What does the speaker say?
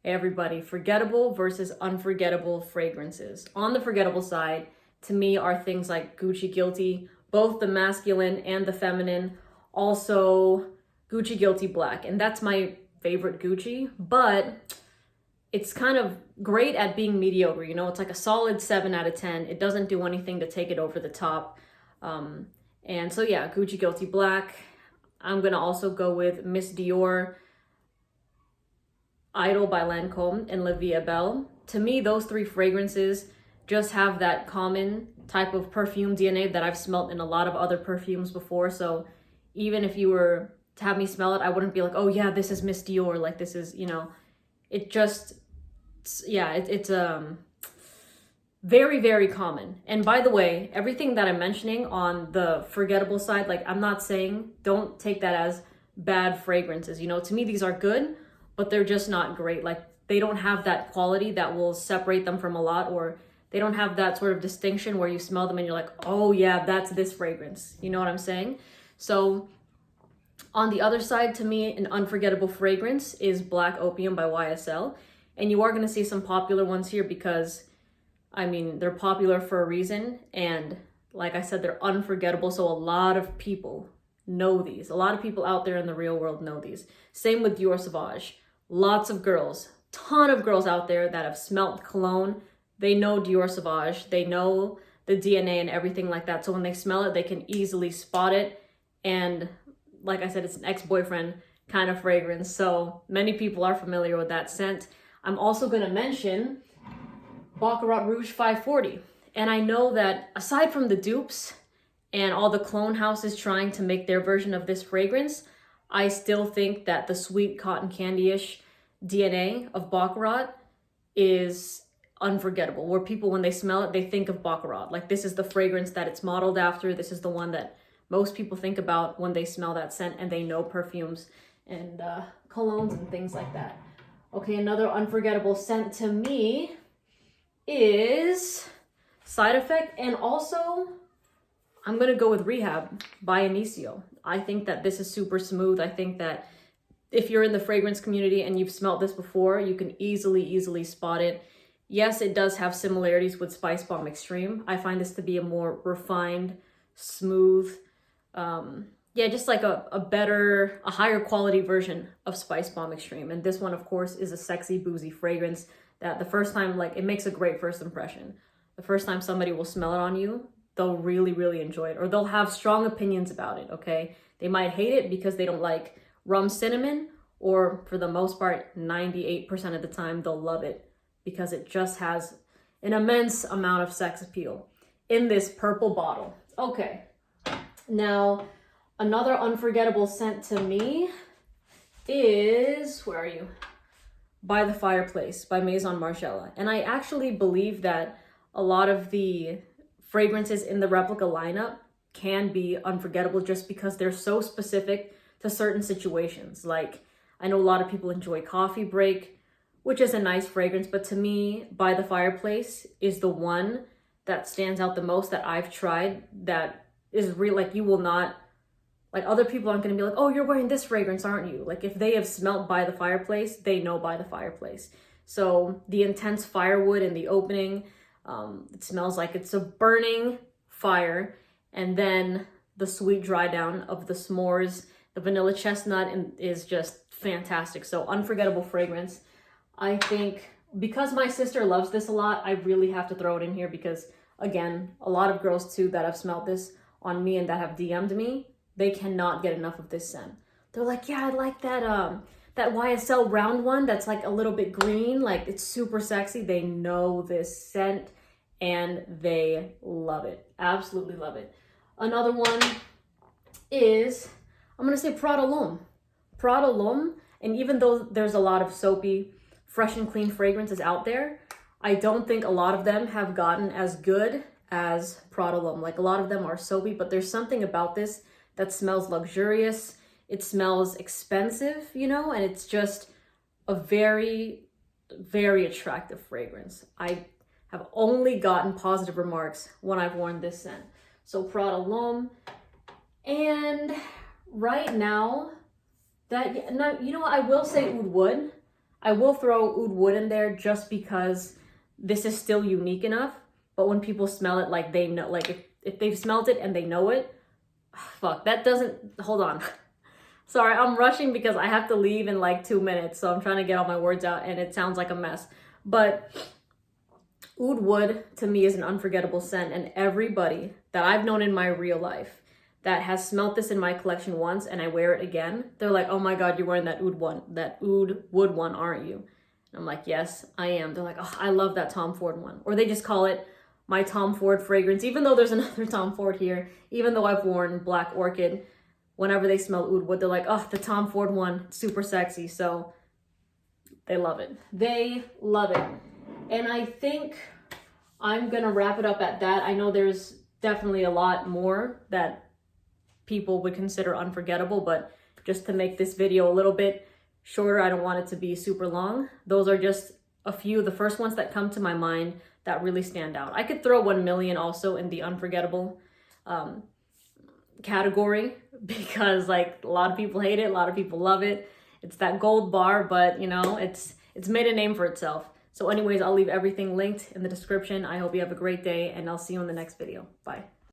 Hey everybody, forgettable versus unforgettable fragrances. On the forgettable side, to me, are things like Gucci Guilty, both the masculine and the feminine. Also, Gucci Guilty Black, and that's my favorite Gucci, but it's kind of great at being mediocre. You know, it's like a solid 7 out of 10. It doesn't do anything to take it over the top. And so yeah, Gucci Guilty Black. I'm gonna also go with Miss Dior, Idol by Lancome, and La Vie Est Belle. To me, those three fragrances just have that common type of perfume DNA that I've smelt in a lot of other perfumes before. So even if you were to have me smell it, I wouldn't be like, oh yeah, this is Miss Dior. Like this is, you know, it just, it's very, very common. And by the way, everything that I'm mentioning on the forgettable side, like I'm not saying, don't take that as bad fragrances. You know, to me, these are good, but they're just not great. Like they don't have that quality that will separate them from a lot, or they don't have that sort of distinction where you smell them and you're like, oh yeah, that's this fragrance. You know what I'm saying? So on the other side, to me, an unforgettable fragrance is Black Opium by YSL. And you are going to see some popular ones here because, I mean, they're popular for a reason. And like I said, they're unforgettable. So a lot of people know these. A lot of people out there in the real world know these. Same with Dior Sauvage. Lots of girls, ton of girls out there that have smelt cologne. They know Dior Sauvage. They know the DNA and everything like that. So when they smell it, they can easily spot it. And like I said, it's an ex-boyfriend kind of fragrance. So many people are familiar with that scent. I'm also going to mention Bakarat Rouge 540. And I know that aside from the dupes and all the clone houses trying to make their version of this fragrance, I still think that the sweet cotton candy-ish DNA of Bakarat is unforgettable, where people, when they smell it, they think of Bakarat. Like this is the fragrance that it's modeled after. This is the one that most people think about when they smell that scent and they know perfumes and colognes and things like that. Okay, another unforgettable scent to me is Side Effect, and also I'm gonna go with Rehab by Anicio. I think that this is super smooth. I think that if you're in the fragrance community and you've smelled this before, you can easily spot it. Yes, it does have similarities with Spice Bomb Extreme. I find this to be a more refined, smooth, just like a higher quality version of Spice Bomb Extreme. And this one, of course, is a sexy, boozy fragrance that the first time, like, it makes a great first impression. The first time somebody will smell it on you, they'll really enjoy it, or they'll have strong opinions about it, okay? They might hate it because they don't like rum cinnamon, or for the most part, 98% of the time, they'll love it because it just has an immense amount of sex appeal in this purple bottle. Okay, now another unforgettable scent to me is, where are you? By the Fireplace by Maison Margiela. And I actually believe that a lot of the fragrances in the replica lineup can be unforgettable just because they're so specific to certain situations. Like, I know a lot of people enjoy Coffee Break, which is a nice fragrance, but to me, By the Fireplace is the one that stands out the most that I've tried, that is real. Like, you will not, like, other people aren't going to be like, oh, you're wearing this fragrance, aren't you? Like, if they have smelt By the Fireplace, they know By the Fireplace. So the intense firewood in the opening, it smells like it's a burning fire, and then the sweet dry down of the s'mores, the vanilla chestnut, and is just fantastic. So unforgettable fragrance. I think because my sister loves this a lot, I really have to throw it in here because, again, a lot of girls too that have smelled this on me and that have DM'd me, they cannot get enough of this scent. They're like, yeah, I like that YSL round one that's like a little bit green, like it's super sexy. They know this scent and they love it. Absolutely love it. Another one is, I'm gonna say Prada L'Homme. Prada L'Homme, and even though there's a lot of soapy, fresh and clean fragrances out there, I don't think a lot of them have gotten as good as Prada L'Homme. Like, a lot of them are soapy, but there's something about this that smells luxurious. It smells expensive, you know, and it's just a very attractive fragrance. I have only gotten positive remarks when I've worn this scent. So Prada L'Homme. And right now, you know what, I will say Oud Wood. I will throw Oud Wood in there just because this is still unique enough. But when people smell it, like they know, like if they've smelled it and they know it, fuck, that doesn't, hold on. Sorry, I'm rushing because I have to leave in like 2 minutes. So I'm trying to get all my words out and it sounds like a mess. But Oud Wood to me is an unforgettable scent, and everybody that I've known in my real life that has smelt this in my collection once and I wear it again, they're like, oh my God, you're wearing that Oud Wood one, aren't you? And I'm like, yes, I am. They're like, oh, I love that Tom Ford one. Or they just call it my Tom Ford fragrance, even though there's another Tom Ford here, even though I've worn Black Orchid, whenever they smell Oud Wood, they're like, oh, the Tom Ford one, super sexy. So they love it. They love it. And I think I'm gonna wrap it up at that. I know there's definitely a lot more that people would consider unforgettable, but just to make this video a little bit shorter, I don't want it to be super long. Those are just a few, the first ones that come to my mind that really stand out. I could throw 1 million also in the unforgettable category, because like a lot of people hate it, a lot of people love it. It's that gold bar, but you know, it's made a name for itself. So anyways, I'll leave everything linked in the description. I hope you have a great day, and I'll see you in the next video. Bye.